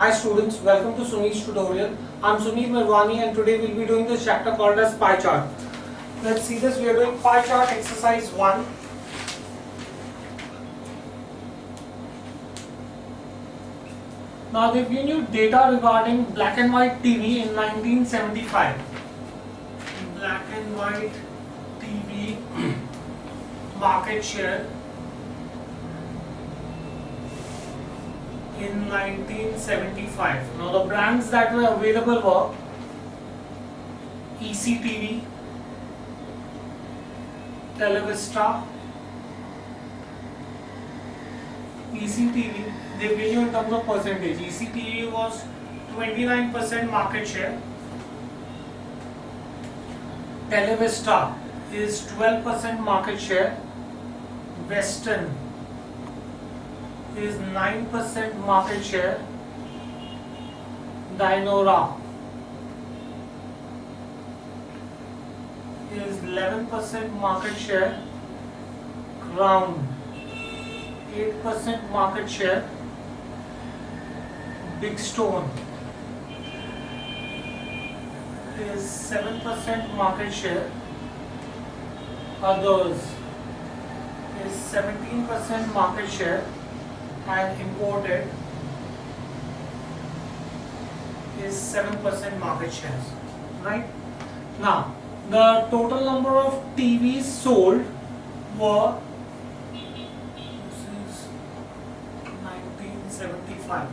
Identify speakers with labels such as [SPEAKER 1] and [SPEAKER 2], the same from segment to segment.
[SPEAKER 1] Hi students, welcome to Sunil's tutorial. I'm Sunil Mirwani and today we'll be doing this chapter called as pie chart. Let's see this. We are doing pie chart exercise 1. Now they've given you data regarding black and white TV in 1975. Black and white TV market share in 1975. Now the brands that were available were ECTV, Televista, ECTV, they give you in terms of percentage. ECTV was 29% market share. Televista is 12% market share. Western is 9% market share. Dynora is 11% market share. Crown 8% market share. Big Stone is 7% market share. Others is 17% market share. And imported is 7% market shares. Right? Now, the total number of TVs sold were, this is 1975.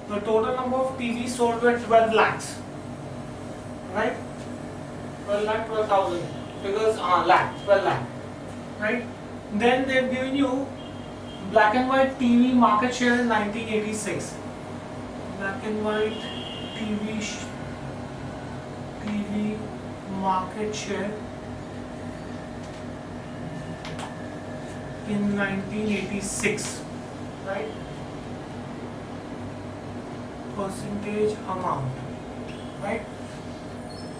[SPEAKER 1] The total number of TVs sold were 12 lakhs. Right? 12 lakh, 12,000. Because lakh, 12 lakh. Right? Then they've given you black and white TV market share in 1986. Black and white TV market share in 1986. Right? Percentage amount. Right?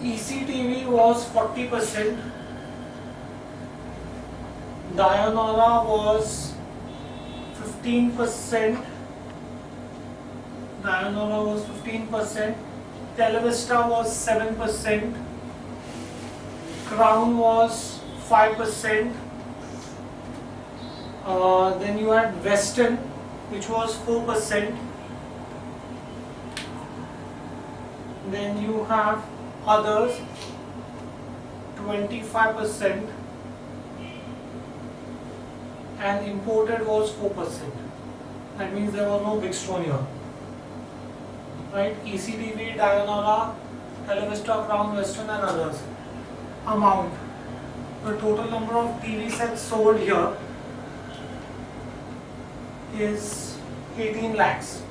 [SPEAKER 1] ECTV was 40%. Dionora was 15%. Dionora was 15%. Televista was 7%. Crown was 5%. Then you had Western, which was 4%. Then you have others, 25%. And imported was 4%. That means there was no Big Stone here. Right? ECTV, Dionora, Televista, Crown, Western and others. Amount. The total number of TV sets sold here is 18 lakhs.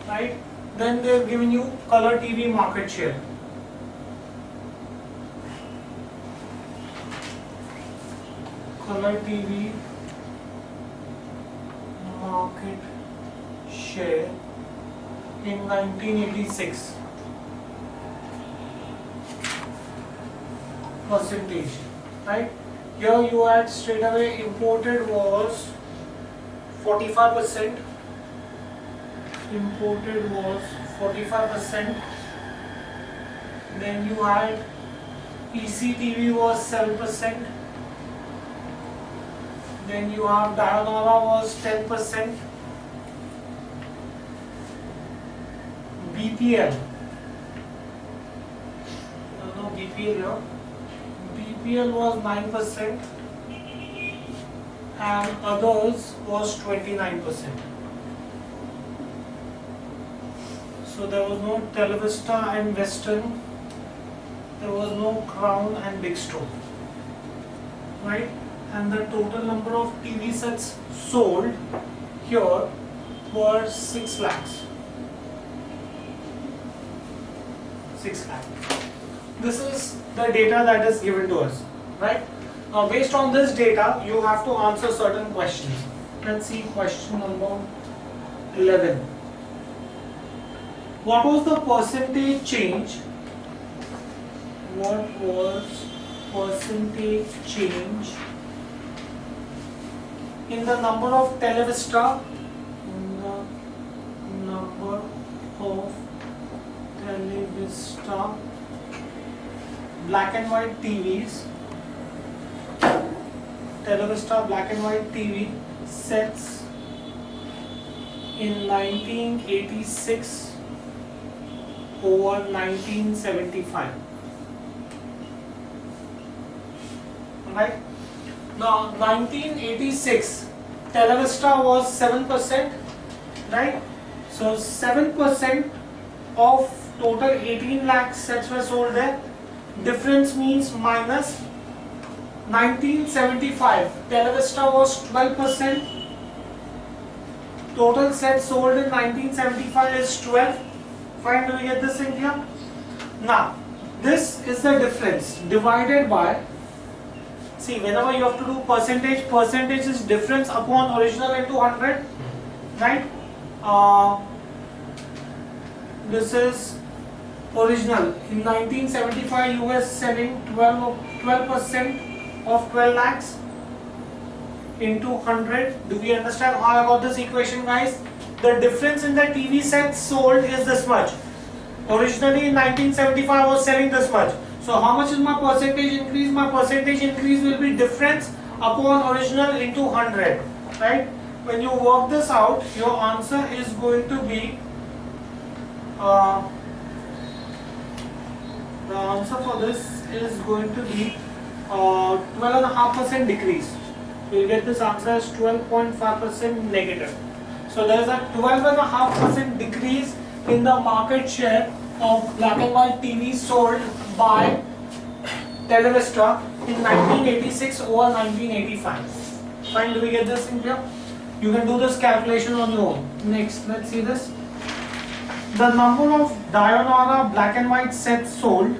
[SPEAKER 1] Right? Then they have given you color TV market share. Color TV market share in 1986. Percentage. Right? Here you had straight away imported was 45%. Imported was 45%. Then you had ECTV was 7%. Then you have Dionora was 10%. BPL. No BPL here. BPL was 9%. And others was 29%. So there was no Televista and Western. There was no Crown and Big Stone. Right? And the total number of TV sets sold here were 6 lakhs. 6 lakhs. This is the data that is given to us. Right? Now based on this data, you have to answer certain questions. Let's see question number 11. What was the percentage change? What was percentage change in the number of Televista black and white TVs, Televista black and white TV sets in 1986 over 1975. Right? Now 1986 Televista was 7%, right? So 7% of total 18 lakh sets were sold there. Difference means minus 1975 Televista was 12%. Total sets sold in 1975 is 12. Fine, do we get this in here? Now, this is the difference divided by, see, whenever you have to do percentage, percentage is difference upon original into 100, right? This is original. In 1975, you were selling 12% of 12 lakhs into 100. Do we understand how I got this equation, guys? The difference in the TV sets sold is this much. Originally in 1975 I was selling this much. So how much is my percentage increase? My percentage increase will be difference upon original into 100. Right? When you work this out, your answer is going to be the answer for this is going to be 12.5% decrease. You will get this answer as 12.5% negative. So there is a 12.5% decrease in the market share of black and white TV sold by Televista in 1986 over 1985. Fine, do we get this in here? You can do this calculation on your own. Next, let's see this. The number of Dianora black and white sets sold.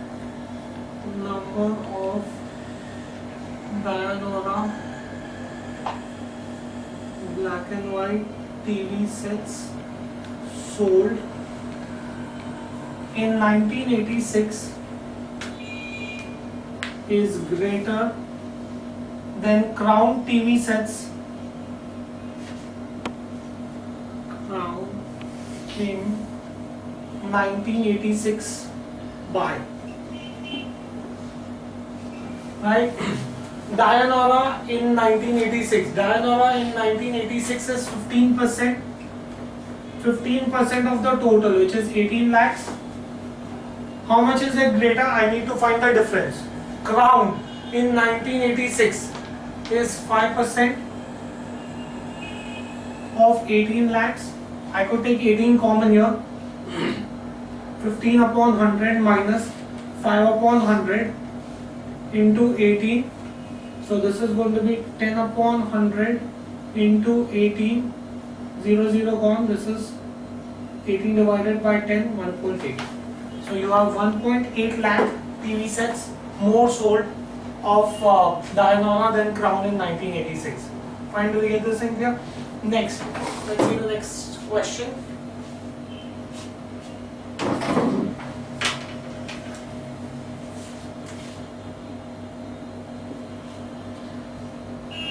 [SPEAKER 1] Number of Dianora black and white TV sets sold in 1986 is greater than Crown TV sets in 1986 by, right? Dianora in 1986. Dianora in 1986 is 15%. 15% of the total, which is 18 lakhs. How much is it greater? I need to find the difference. Crown in 1986 is 5% of 18 lakhs. I could take 18 common here. 15 upon 100 minus 5 upon 100 into 18. So this is going to be 10 upon 100 into 18. 0, 0 gone. This is 18 divided by 10, 1.8. So you have 1.8 lakh TV sets more sold of Dianora than Crown in 1986. Fine, do we get this in here? Next, let's see the next question.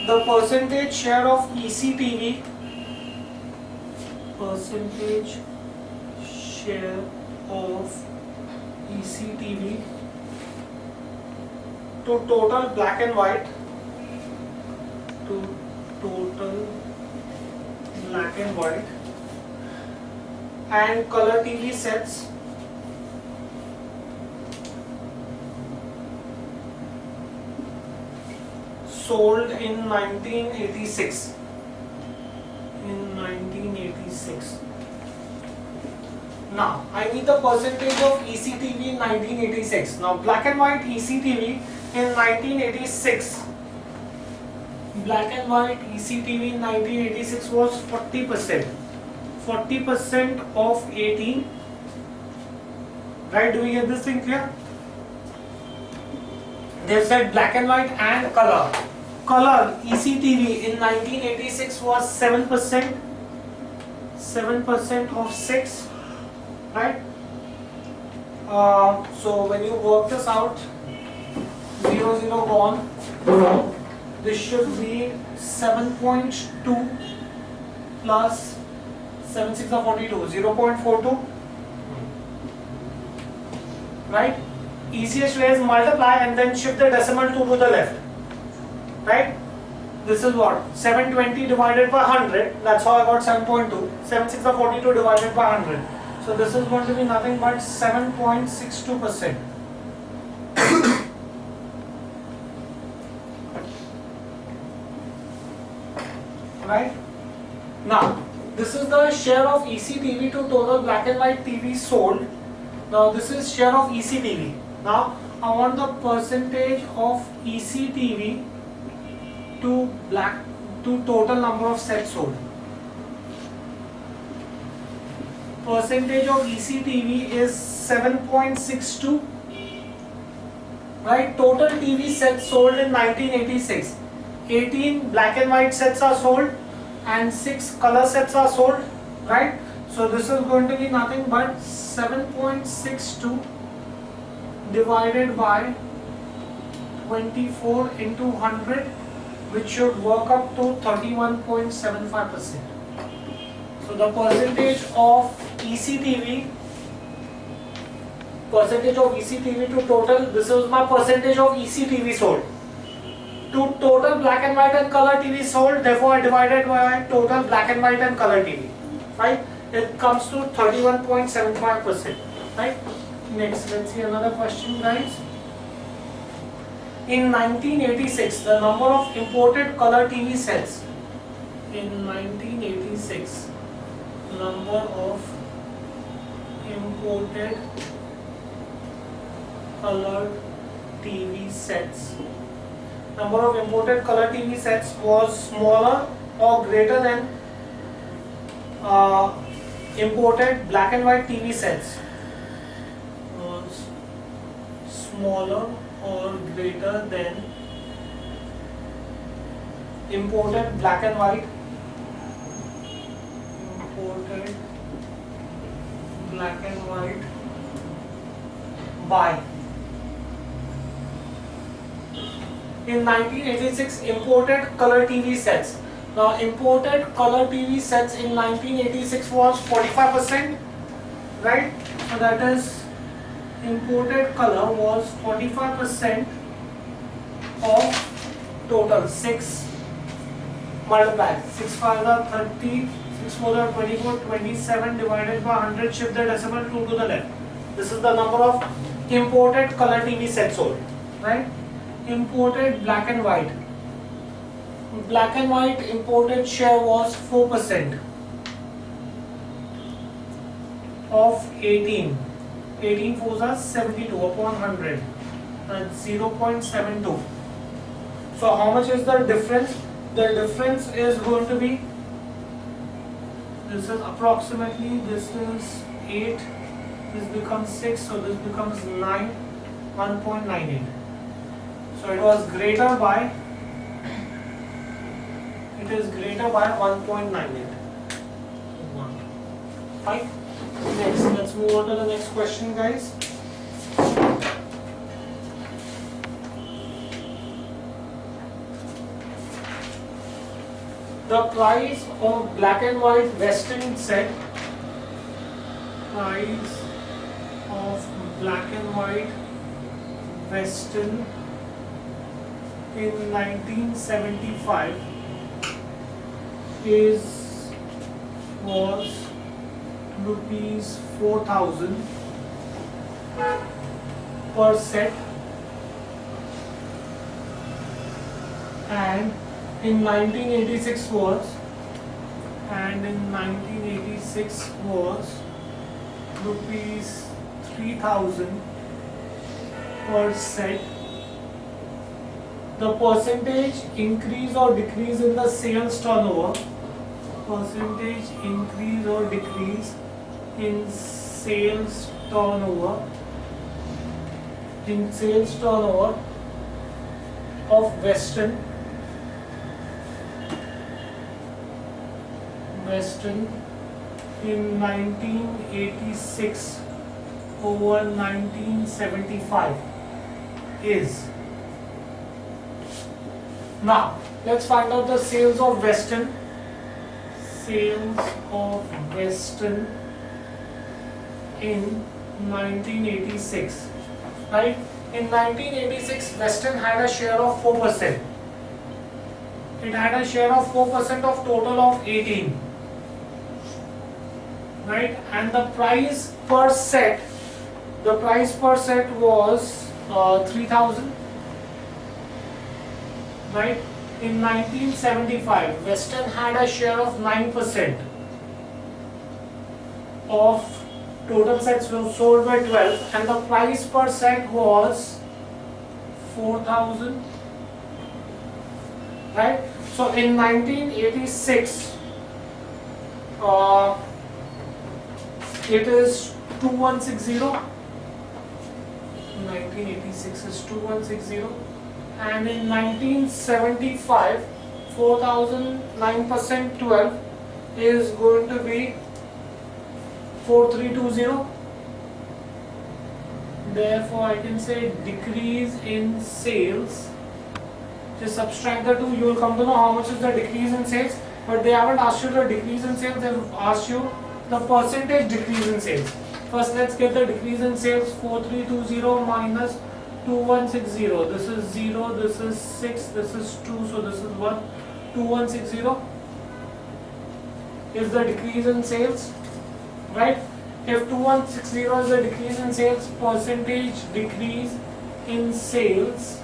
[SPEAKER 1] The percentage share of ECTV, percentage share of ECTV to total black and white, to total black and white and color TV sets sold in 1986. In 1986. Now, I need the percentage of ECTV in 1986. Now, black and white ECTV in 1986. Black and white ECTV in 1986 was 40%. 40% of 18. Right? Do we get this thing clear? They said black and white and color. Color ECTV in 1986 was 7%. 7% of 6. Right? So when you work this out, 0, 0 gone. This should be 7.2 plus 7, 6 are 42, 0.42. Right? easiest way is multiply and then shift the decimal 2 to the left. Right? This is what? 720 divided by 100. That's how I got 7.2. 7 6 are 42 divided by 100. So this is going to be nothing but 7.62%. Right? Now, this is the share of ECTV to total black and white TV sold. Now, this is share of ECTV. Now, I want the percentage of ECTV to total number of sets sold. Percentage of ECTV is 7.62. Right? Total TV sets sold in 1986. 18 black and white sets are sold and 6 color sets are sold, right? So this is going to be nothing but 7.62 divided by 24 into 100, which should work up to 31.75%. So the percentage of ECTV to total, this is my percentage of ECTV sold. To total black and white and color TV sold, therefore I divided by total black and white and color TV, right? It comes to 31.75%, right? Next, let's see another question, guys. In 1986, the number of imported color TV sets. In 1986, number of imported color TV sets. Number of imported color TV sets was smaller or greater than imported black and white TV sets. Was smaller or greater than imported black and white. Imported black and white by. In 1986, imported color TV sets. Now, imported color TV sets in 1986 was 45%, right? So that is, imported color was 45% of total. 6 multiplied. 6 5 are 30, 6 4 are 24, 27 divided by 100, shift the decimal 2 to the left. This is the number of imported color TV sets sold, right? Imported black and white. Black and white imported share was 4% of 18. 18 fours are 72 upon 100. That's 0.72. So how much is the difference? The difference is going to be, this is approximately, this is 8, this becomes 6, so this becomes 9, 1.98. So it was greater by, it is greater by 1.98. Fine. Next, let's move on to the next question, guys. The price of black and white Western set, price of black and white Western in 1975 was rupees 4,000 per set, and in 1986 was rupees 3,000 per set. The percentage increase or decrease in the sales turnover, percentage increase or decrease in sales turnover, of Western in 1986 over 1975 is. Now, let's find out the sales of Western. Sales of Western in 1986. right? In 1986, Western had a share of 4%. It had a share of 4% of total of 18, right? And the price per set was 3,000, right? In 1975, Western had a share of 9% of total sets were sold by 12, and the price per set was 4,000, right? So in 1986, it is 2160. 1986 is 2160, and in 1975, 4,009% 12 is going to be 4320. Therefore, I can say decrease in sales. Just subtract the two, you will come to know how much is the decrease in sales. But they haven't asked you the decrease in sales, they have asked you the percentage decrease in sales. First, let's get the decrease in sales. 4320 minus 2160. This is 0, this is 6, this is 2, so this is 1. 2160 is the decrease in sales, right? If 2160 is the decrease in sales, percentage decrease in sales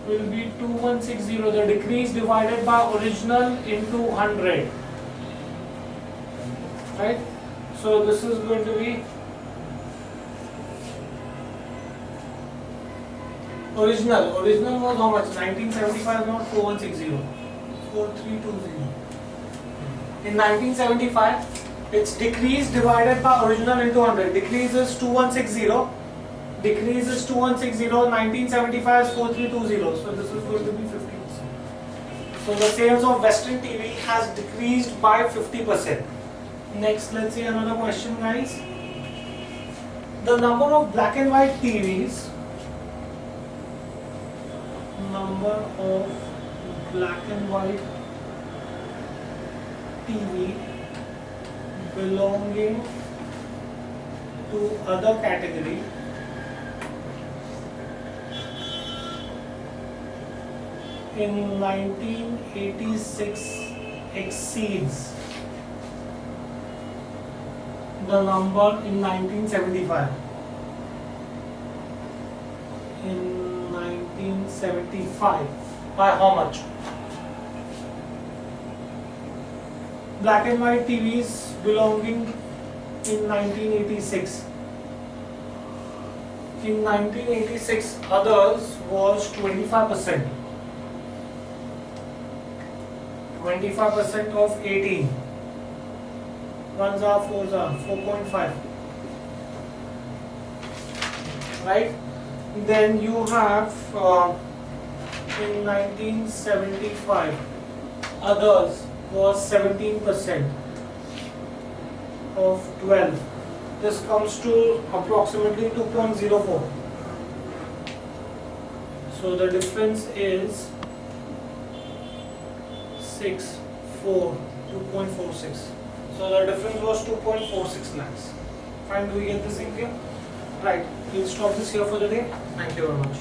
[SPEAKER 1] will be 2160. The decrease divided by original into 100, right? So this is going to be original was how much? 1975, not 4160, 4320. In 1975, it's decrease divided by original into 100. Decrease is 2160. Decrease is 2160. 1975 is 4320. So this is going to be 50%. So the sales of Western TV has decreased by 50%. Next, let's see another question, guys. The number of black and white TVs. Number of black and white TV belonging to other category in 1986 exceeds the number in 1975. In 1975, by how much? Black and white TVs belonging in 1986. In 1986, others was 25%. 25% of 18. Ones are 4s are 4.5. Right? Then you have in 1975, others was 17% of 12. This comes to approximately 2.04. So the difference is 2.46. So the difference was 2.46 lakhs. Fine, do we get this in here? Right, we'll stop this here for the day. Thank you very much.